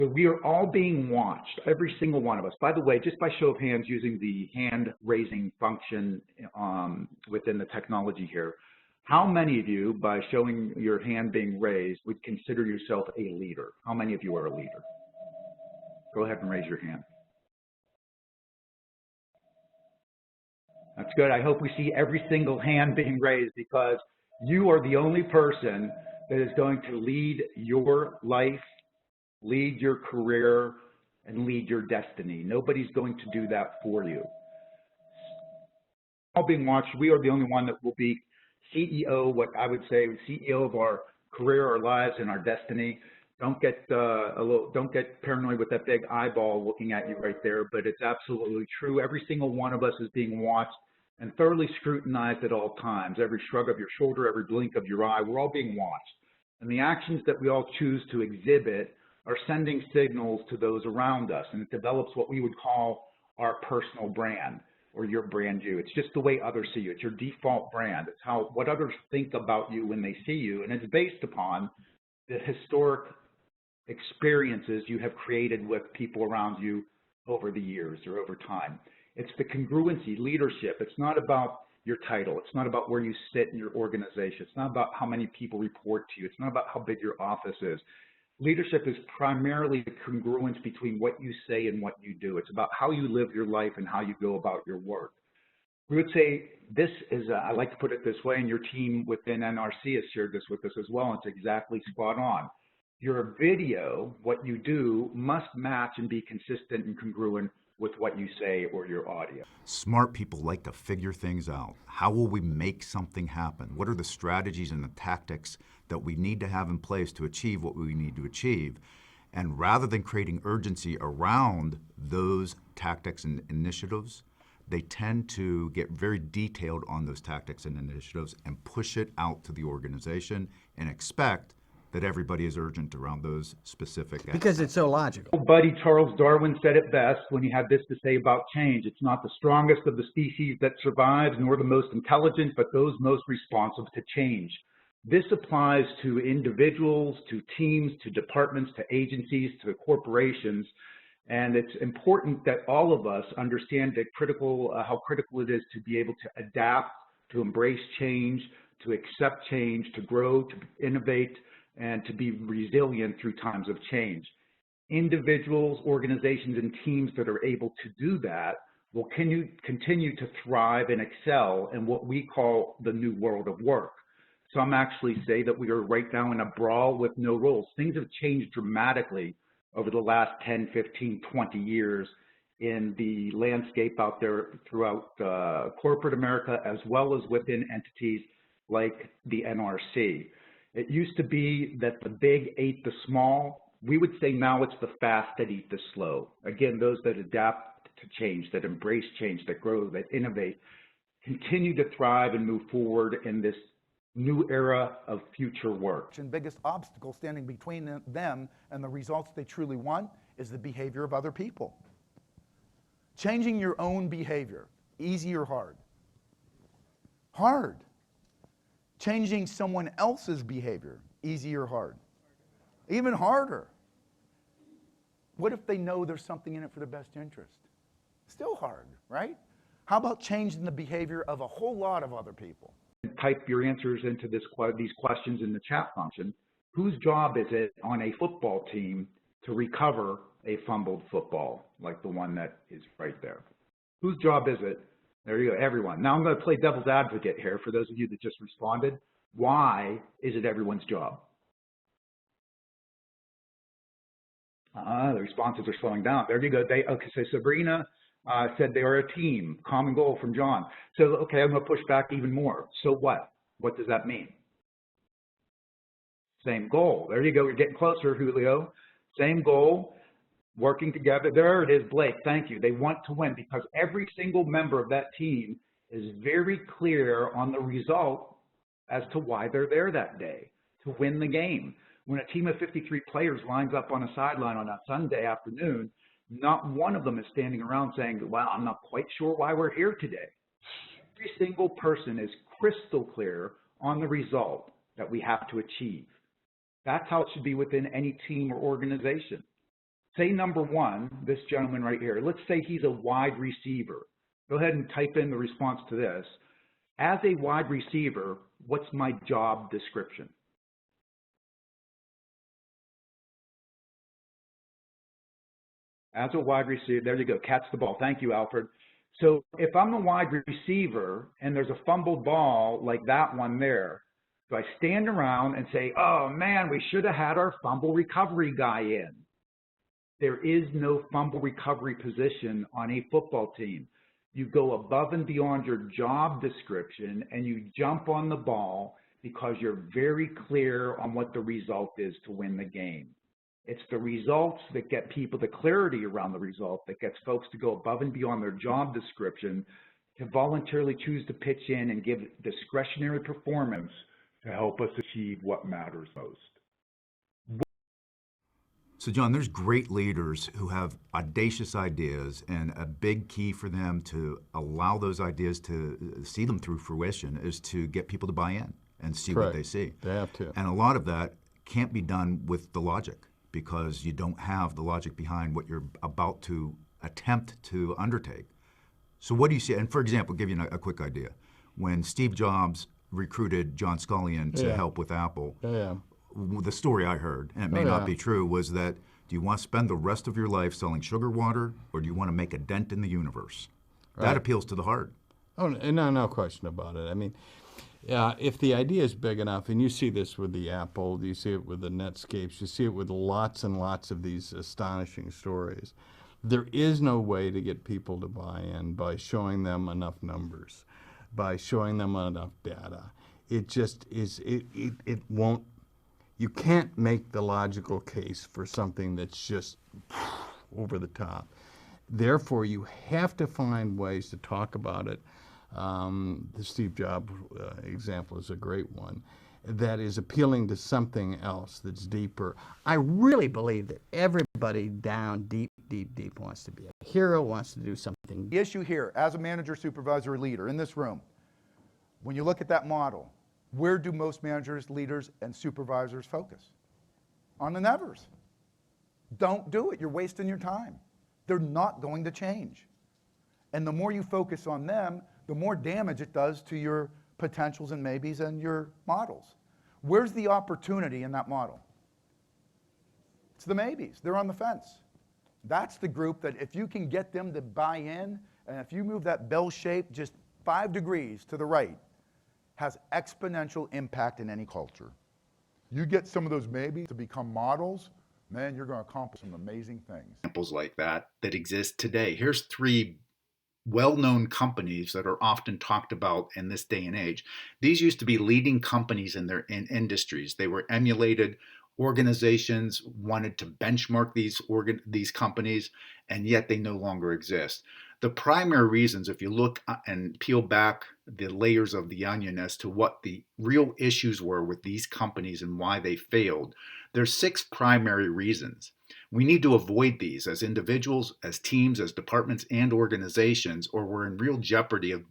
So we are all being watched, every single one of us. By the way, just by show of hands using the hand raising function within the technology here, how many of you, by showing your hand being raised, would consider yourself a leader? How many of you are a leader? Go ahead and raise your hand. That's good. I hope we see every single hand being raised, because you are the only person that is going to lead your life, lead your career, and lead your destiny. Nobody's going to do that for you. All being watched, we are the only one that will be CEO, what I would say, CEO of our career, our lives, and our destiny. Don't get don't get paranoid with that big eyeball looking at you right there, but it's absolutely true. Every single one of us is being watched and thoroughly scrutinized at all times. Every shrug of your shoulder, every blink of your eye, we're all being watched. And the actions that we all choose to exhibit are sending signals to those around us, and it develops what we would call our personal brand, or your brand you. It's just the way others see you. It's your default brand. It's what others think about you when they see you, and it's based upon the historic experiences you have created with people around you over the years or over time. It's the congruency, leadership. It's not about your title. It's not about where you sit in your organization. It's not about how many people report to you. It's not about how big your office is. Leadership is primarily the congruence between what you say and what you do. It's about how you live your life and how you go about your work. We would say this is, I like to put it this way, and your team within NRC has shared this with us as well, and it's exactly spot on. Your video, what you do, must match and be consistent and congruent with what you say or your audio. Smart people like to figure things out. How will we make something happen? What are the strategies and the tactics that we need to have in place to achieve what we need to achieve? And rather than creating urgency around those tactics and initiatives, they tend to get very detailed on those tactics and initiatives and push it out to the organization and expect that everybody is urgent around those specific actions. Because it's so logical. Buddy Charles Darwin said it best when he had this to say about change. It's not the strongest of the species that survives, nor the most intelligent, but those most responsive to change. This applies to individuals, to teams, to departments, to agencies, to corporations. And it's important that all of us understand that how critical it is to be able to adapt, to embrace change, to accept change, to grow, to innovate, and to be resilient through times of change. Individuals, organizations, and teams that are able to do that will continue to thrive and excel in what we call the new world of work. Some actually say that we are right now in a brawl with no rules. Things have changed dramatically over the last 10, 15, 20 years in the landscape out there throughout corporate America, as well as within entities like the NRC. It used to be that the big ate the small. We would say now it's the fast that eat the slow. Again, those that adapt to change, that embrace change, that grow, that innovate, continue to thrive and move forward in this new era of future work. The biggest obstacle standing between them and the results they truly want is the behavior of other people. Changing your own behavior, easy or hard? Hard. Changing someone else's behavior, easy or hard? Even harder. What if they know there's something in it for the best interest? Still hard, right? How about changing the behavior of a whole lot of other people? Type your answers into these questions in the chat function. Whose job is it on a football team to recover a fumbled football, like the one that is right there? Whose job is it? There you go, everyone. Now I'm going to play devil's advocate here for those of you that just responded. Why is it everyone's job? The responses are slowing down. There you go. Okay, so Sabrina said they are a team. Common goal from John. So, okay, I'm going to push back even more. So what? What does that mean? Same goal. There you go. You're getting closer, Julio. Same goal. Working together. There it is, Blake. Thank you. They want to win because every single member of that team is very clear on the result as to why they're there that day, to win the game. When a team of 53 players lines up on a sideline on a Sunday afternoon, not one of them is standing around saying, well, I'm not quite sure why we're here today. Every single person is crystal clear on the result that we have to achieve. That's how it should be within any team or organization. say number one, this gentleman right here, let's say he's a wide receiver. Go ahead and type in the response to this. As a wide receiver, what's my job description? As a wide receiver, there you go, catch the ball. Thank you, Alfred. So if I'm a wide receiver and there's a fumbled ball like that one there, do I stand around and say, oh man, we should have had our fumble recovery guy in? There is no fumble recovery position on a football team. You go above and beyond your job description and you jump on the ball because you're very clear on what the result is to win the game. It's the results that get people, the clarity around the result that gets folks to go above and beyond their job description to voluntarily choose to pitch in and give discretionary performance to help us achieve what matters most. So, John, there's great leaders who have audacious ideas, and a big key for them to allow those ideas to see them through fruition is to get people to buy in and see what they see. They have to. And a lot of that can't be done with the logic because you don't have the logic behind what you're about to attempt to undertake. So what do you see? And for example, I'll give you a quick idea. When Steve Jobs recruited John Scullion to help with Apple, the story I heard, and it may not be true, was that do you want to spend the rest of your life selling sugar water, or do you want to make a dent in the universe? That appeals to the heart. Oh, no question about it. I mean, if the idea is big enough, and you see this with the Apple, you see it with the Netscapes, you see it with lots and lots of these astonishing stories, there is no way to get people to buy in by showing them enough numbers, by showing them enough data. It just is, it won't. You can't make the logical case for something that's just over the top. Therefore, you have to find ways to talk about it. The Steve Jobs example is a great one that is appealing to something else that's deeper. I really believe that everybody down deep wants to be a hero, wants to do something. The issue here, as a manager, supervisor, or leader in this room, when you look at that model, where do most managers, leaders, and supervisors focus? On the nevers. Don't do it. You're wasting your time. They're not going to change. And the more you focus on them, the more damage it does to your potentials and maybes and your models. Where's the opportunity in that model? It's the maybes. They're on the fence. That's the group that if you can get them to buy in, and if you move that bell shape just 5 degrees to the right, has exponential impact in any culture. You get some of those maybes to become models, man, you're going to accomplish some amazing things. Examples like that exist today. Here's 3 well-known companies that are often talked about in this day and age. These used to be leading companies in their industries. They were emulated. Organizations wanted to benchmark these companies, and yet they no longer exist. The primary reasons, if you look and peel back the layers of the onion as to what the real issues were with these companies and why they failed, there's 6 primary reasons. We need to avoid these as individuals, as teams, as departments, and organizations, or we're in real jeopardy of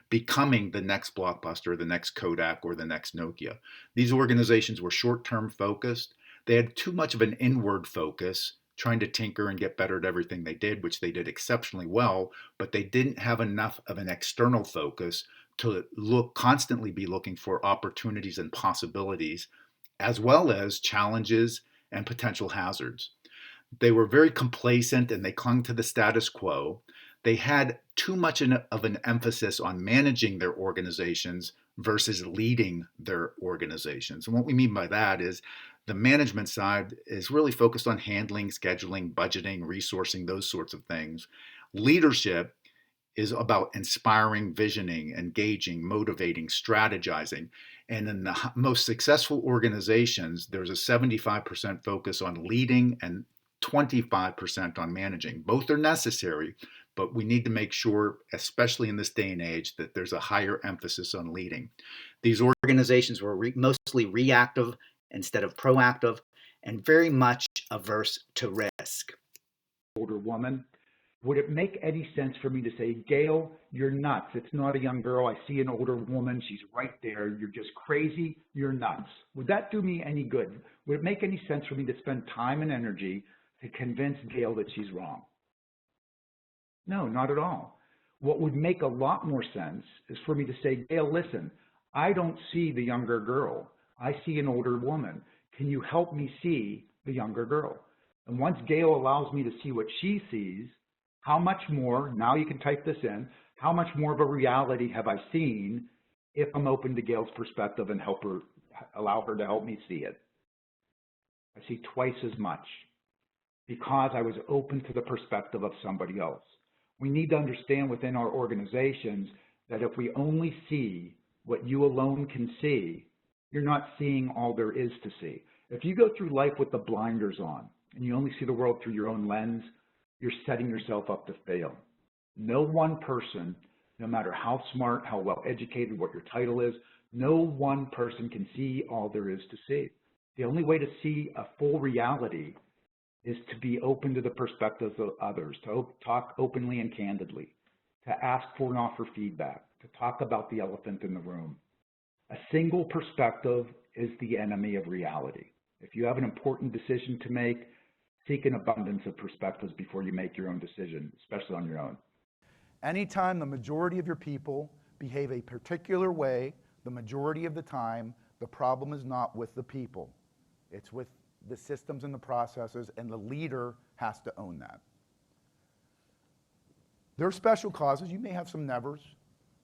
becoming the next Blockbuster, the next Kodak, or the next Nokia. These organizations were short-term focused. They had too much of an inward focus, trying to tinker and get better at everything they did, which they did exceptionally well, but they didn't have enough of an external focus to constantly be looking for opportunities and possibilities, as well as challenges and potential hazards. They were very complacent and they clung to the status quo. They had too much of an emphasis on managing their organizations versus leading their organizations. And what we mean by that is the management side is really focused on handling, scheduling, budgeting, resourcing, those sorts of things. Leadership is about inspiring, visioning, engaging, motivating, strategizing. And in the most successful organizations, there's a 75% focus on leading and 25% on managing. Both are necessary, but we need to make sure, especially in this day and age, that there's a higher emphasis on leading. These organizations were mostly reactive instead of proactive and very much averse to risk. Older woman, would it make any sense for me to say, Gail, you're nuts. It's not a young girl. I see an older woman. She's right there. You're just crazy. You're nuts. Would that do me any good? Would it make any sense for me to spend time and energy to convince Gail that she's wrong. No, not at all. What would make a lot more sense is for me to say, Gail, listen, I don't see the younger girl. I see an older woman. Can you help me see the younger girl? And once Gail allows me to see what she sees, how much more, now you can type this in, how much more of a reality have I seen if I'm open to Gail's perspective and allow her to help me see it? I see twice as much because I was open to the perspective of somebody else. We need to understand within our organizations that if we only see what you alone can see, you're not seeing all there is to see. If you go through life with the blinders on and you only see the world through your own lens, you're setting yourself up to fail. No one person, no matter how smart, how well educated, what your title is, no one person can see all there is to see. The only way to see a full reality is to be open to the perspectives of others, to talk openly and candidly, to ask for and offer feedback, to talk about the elephant in the room. A single perspective is the enemy of reality. If you have an important decision to make, seek an abundance of perspectives before you make your own decision, especially on your own. Anytime the majority of your people behave a particular way, the majority of the time, the problem is not with the people. It's with the systems and the processes, and the leader has to own that. There are special causes. You may have some nevers.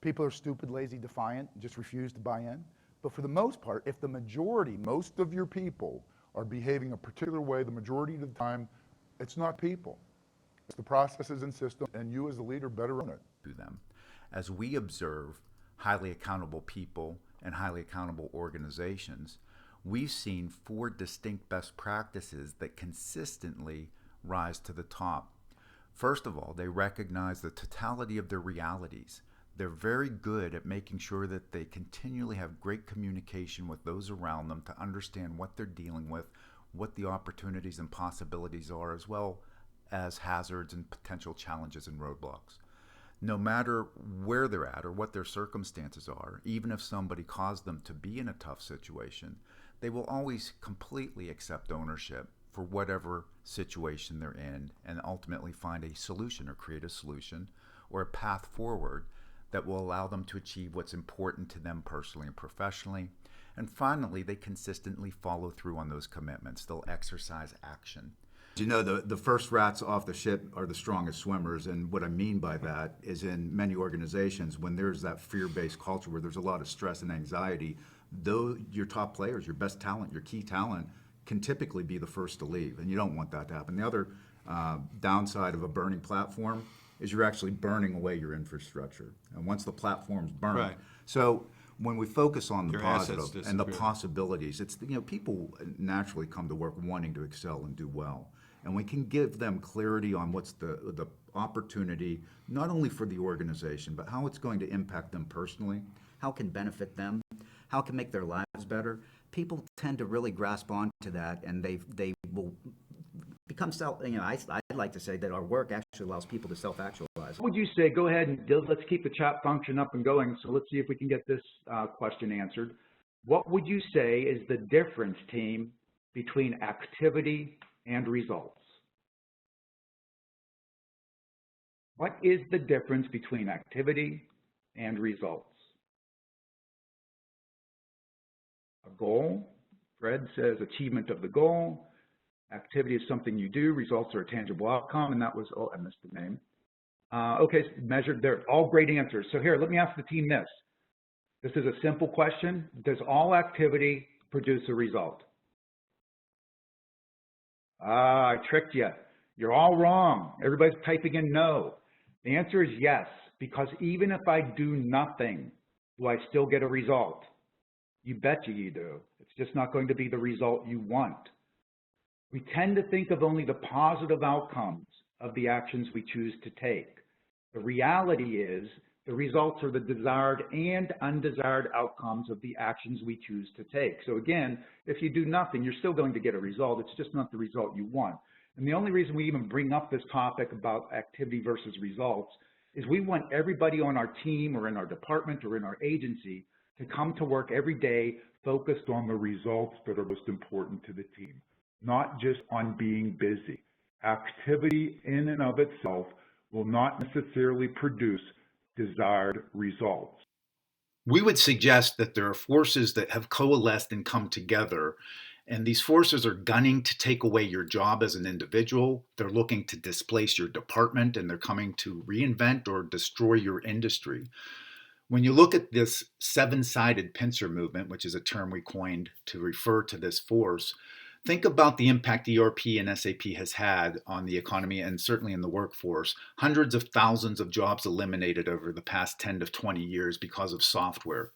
People are stupid, lazy, defiant, just refuse to buy in. But for the most part, if the majority, most of your people are behaving a particular way, the majority of the time, it's not people. It's the processes and systems, and you as the leader better own it. To them. As we observe highly accountable people and highly accountable organizations, we've seen 4 distinct best practices that consistently rise to the top. First of all, they recognize the totality of their realities. They're very good at making sure that they continually have great communication with those around them to understand what they're dealing with, what the opportunities and possibilities are, as well as hazards and potential challenges and roadblocks. No matter where they're at or what their circumstances are, even if somebody caused them to be in a tough situation, they will always completely accept ownership for whatever situation they're in and ultimately find a solution or create a solution or a path forward that will allow them to achieve what's important to them personally and professionally. And finally, they consistently follow through on those commitments. They'll exercise action. You know, the first rats off the ship are the strongest swimmers, and what I mean by that is in many organizations, when there's that fear-based culture where there's a lot of stress and anxiety, though your top players, your best talent, your key talent, can typically be the first to leave, and you don't want that to happen. The other downside of a burning platform is you're actually burning away your infrastructure, and once the platform's burned, Right. So when we focus on the Your assets positive and the disappear. possibilities, it's, you know, people naturally come to work wanting to excel and do well. And we can give them clarity on what's the opportunity, not only for the organization, but how it's going to impact them personally, how it can benefit them, how it can make their lives better. People tend to really grasp onto that, and they will become I'd like to say that our work actually allows people to self-actualize. What would you say? Go ahead and let's keep the chat function up and going. So let's see if we can get this question answered. What would you say is the difference, team, between activity and results? What is the difference between activity and results? A goal, Fred says achievement of the goal. Activity is something you do. Results are a tangible outcome, and that was, oh, I missed the name. Okay, measured there. All great answers. So here, let me ask the team this. This is a simple question. Does all activity produce a result? I tricked you. You're all wrong. Everybody's typing in no. The answer is yes, because even if I do nothing, do I still get a result? You betcha you do. It's just not going to be the result you want. We tend to think of only the positive outcomes of the actions we choose to take. The reality is the results are the desired and undesired outcomes of the actions we choose to take. So again, if you do nothing, you're still going to get a result. It's just not the result you want. And the only reason we even bring up this topic about activity versus results is we want everybody on our team or in our department or in our agency to come to work every day focused on the results that are most important to the team, not just on being busy. activity in and of itself will not necessarily produce desired results. We would suggest that there are forces that have coalesced and come together, and these forces are gunning to take away your job as an individual. They're looking to displace your department, and they're coming to reinvent or destroy your industry. When you look at this seven-sided pincer movement, which is a term we coined to refer to this force, think about the impact ERP and SAP has had on the economy and certainly in the workforce. Hundreds of thousands of jobs eliminated over the past 10 to 20 years because of software.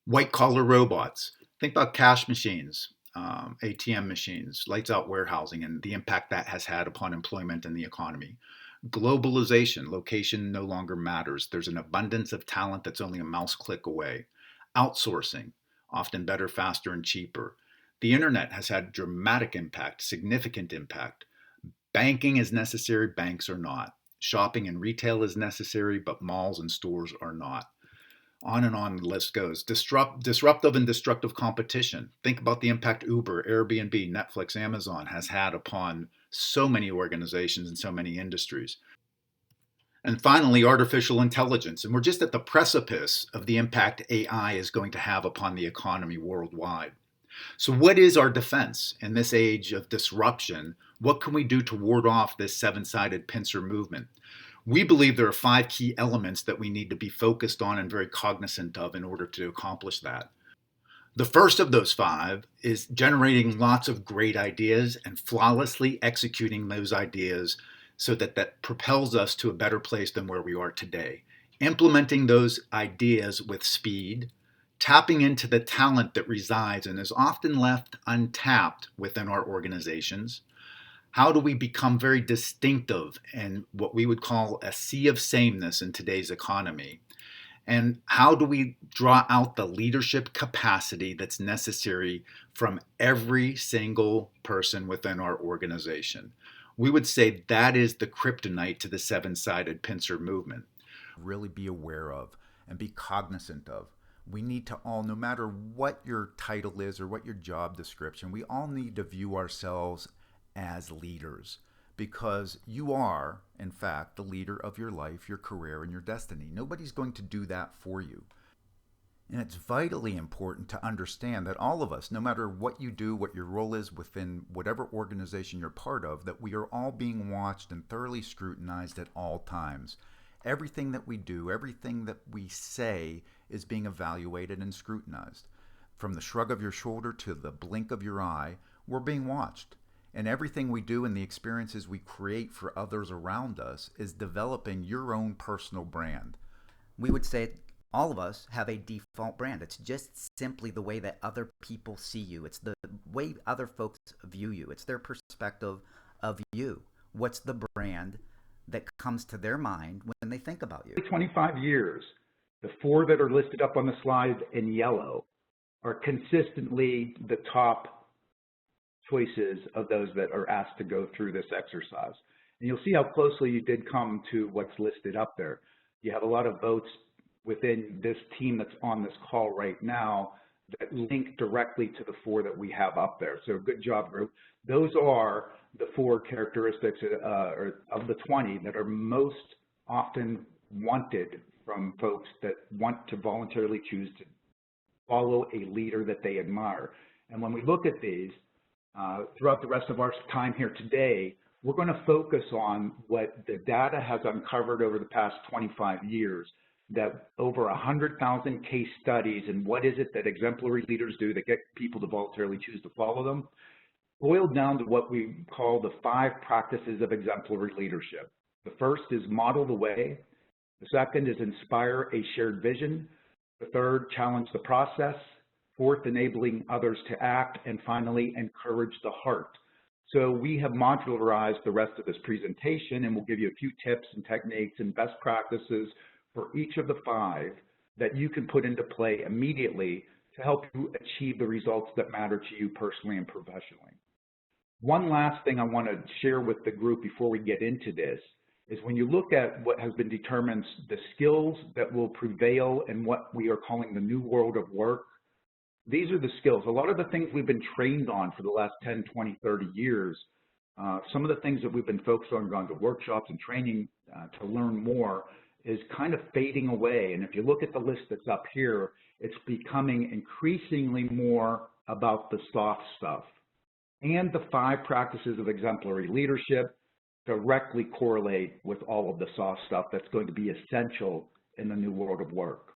White-collar robots. Think about cash machines, ATM machines, lights-out warehousing, and the impact that has had upon employment and the economy. Globalization, location no longer matters. There's an abundance of talent that's only a mouse click away. Outsourcing, often better, faster, and cheaper. The internet has had dramatic impact, significant impact. Banking is necessary, banks are not. Shopping and retail is necessary, but malls and stores are not. On and on the list goes. Disruptive and destructive competition. Think about the impact Uber, Airbnb, Netflix, Amazon has had upon so many organizations and so many industries. And finally, artificial intelligence. And we're just at the precipice of the impact AI is going to have upon the economy worldwide. So what is our defense in this age of disruption? What can we do to ward off this seven-sided pincer movement? We believe there are 5 key elements that we need to be focused on and very cognizant of in order to accomplish that. The first of those 5 is generating lots of great ideas and flawlessly executing those ideas so that that propels us to a better place than where we are today. Implementing those ideas with speed, tapping into the talent that resides and is often left untapped within our organizations. How do we become very distinctive in what we would call a sea of sameness in today's economy? And how do we draw out the leadership capacity that's necessary from every single person within our organization? We would say that is the kryptonite to the seven-sided pincer movement. Really be aware of and be cognizant of. We need to all, no matter what your title is or what your job description, we all need to view ourselves as leaders, because you are, in fact, the leader of your life, your career, and your destiny. Nobody's going to do that for you. And it's vitally important to understand that all of us, no matter what you do, what your role is within whatever organization you're part of, that we are all being watched and thoroughly scrutinized at all times. Everything that we do, everything that we say is being evaluated and scrutinized. From the shrug of your shoulder to the blink of your eye, we're being watched. And everything we do and the experiences we create for others around us is developing your own personal brand. We would say all of us have a default brand. It's just simply the way that other people see you. It's the way other folks view you. It's their perspective of you. What's the brand that comes to their mind when they think about you? 25 years, the 4 that are listed up on the slide in yellow are consistently the top choices of those that are asked to go through this exercise. And you'll see how closely you did come to what's listed up there. You have a lot of votes within this team that's on this call right now that link directly to the 4 that we have up there. So good job, group. Those are the 4 characteristics of the 20 that are most often wanted from folks that want to voluntarily choose to follow a leader that they admire. And when we look at these, throughout the rest of our time here today, we're going to focus on what the data has uncovered over the past 25 years, that over 100,000 case studies and what is it that exemplary leaders do that get people to voluntarily choose to follow them, boiled down to what we call the 5 practices of exemplary leadership. The first is model the way. The second is inspire a shared vision. The third, challenge the process. 4th, enabling others to act. And finally, encourage the heart. So we have modularized the rest of this presentation, and we'll give you a few tips and techniques and best practices for each of the 5 that you can put into play immediately to help you achieve the results that matter to you personally and professionally. One last thing I want to share with the group before we get into this is when you look at what has been determined, the skills that will prevail in what we are calling the new world of work, these are the skills. A lot of the things we've been trained on for the last 10, 20, 30 years some of the things that we've been focused on, going to workshops and training to learn more, is kind of fading away. And if you look at the list that's up here, it's becoming increasingly more about the soft stuff. And the 5 practices of exemplary leadership directly correlate with all of the soft stuff that's going to be essential in the new world of work.